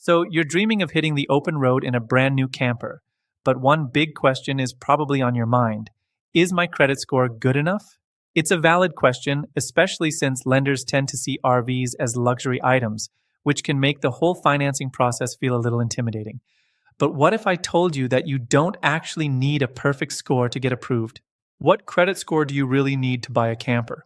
So you're dreaming of hitting the open road in a brand new camper, but one big question is probably on your mind. Is my credit score good enough? It's a valid question, especially since lenders tend to see RVs as luxury items, which can make the whole financing process feel a little intimidating. But what if I told you that you don't actually need a perfect score to get approved? What credit score do you really need to buy a camper?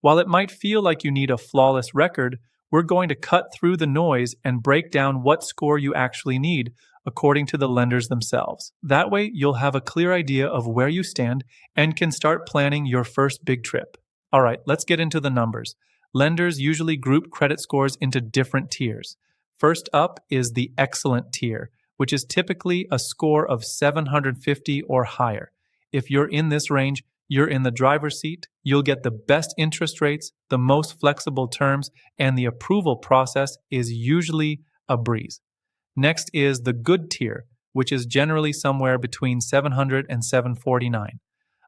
While it might feel like you need a flawless record, we're going to cut through the noise and break down what score you actually need according to the lenders themselves. That way, you'll have a clear idea of where you stand and can start planning your first big trip. All right, let's get into the numbers. Lenders usually group credit scores into different tiers. First up is the excellent tier, which is typically a score of 750 or higher. If you're in this range, you're in the driver's seat, you'll get the best interest rates, the most flexible terms, and the approval process is usually a breeze. Next is the good tier, which is generally somewhere between 700 and 749.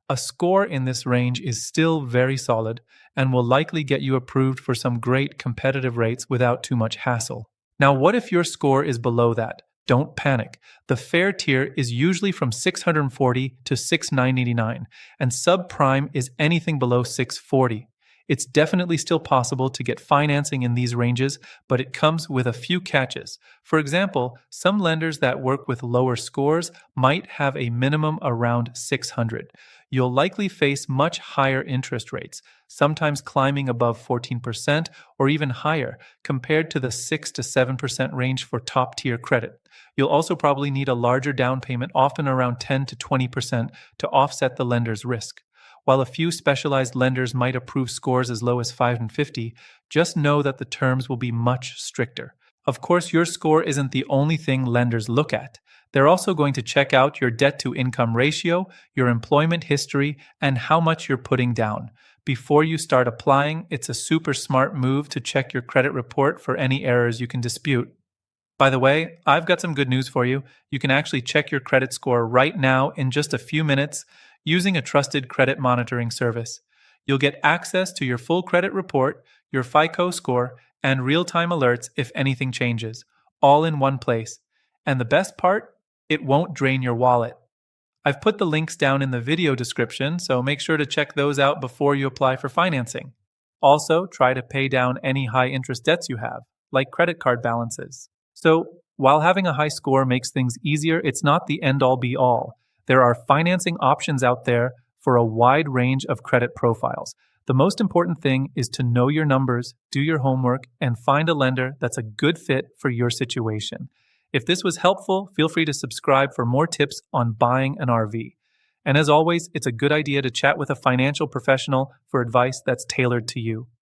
A score in this range is still very solid and will likely get you approved for some great competitive rates without too much hassle. Now, what if your score is below that? Don't panic. The fair tier is usually from 640 to 699, and subprime is anything below 640. It's definitely still possible to get financing in these ranges, but it comes with a few catches. For example, some lenders that work with lower scores might have a minimum around 600. You'll likely face much higher interest rates, sometimes climbing above 14% or even higher, compared to the 6 to 7% range for top-tier credit. You'll also probably need a larger down payment, often around 10 to 20%, to offset the lender's risk. While a few specialized lenders might approve scores as low as 550, just know that the terms will be much stricter. Of course, your score isn't the only thing lenders look at. They're also going to check out your debt-to-income ratio, your employment history, and how much you're putting down. Before you start applying, it's a super smart move to check your credit report for any errors you can dispute. By the way, I've got some good news for you. You can actually check your credit score right now in just a few minutes using a trusted credit monitoring service. You'll get access to your full credit report, your FICO score, and real-time alerts if anything changes, all in one place. And the best part? It won't drain your wallet. I've put the links down in the video description, so make sure to check those out before you apply for financing. Also, try to pay down any high-interest debts you have, like credit card balances. So, while having a high score makes things easier, it's not the end-all be-all. There are financing options out there for a wide range of credit profiles. The most important thing is to know your numbers, do your homework, and find a lender that's a good fit for your situation. If this was helpful, feel free to subscribe for more tips on buying an RV. And as always, it's a good idea to chat with a financial professional for advice that's tailored to you.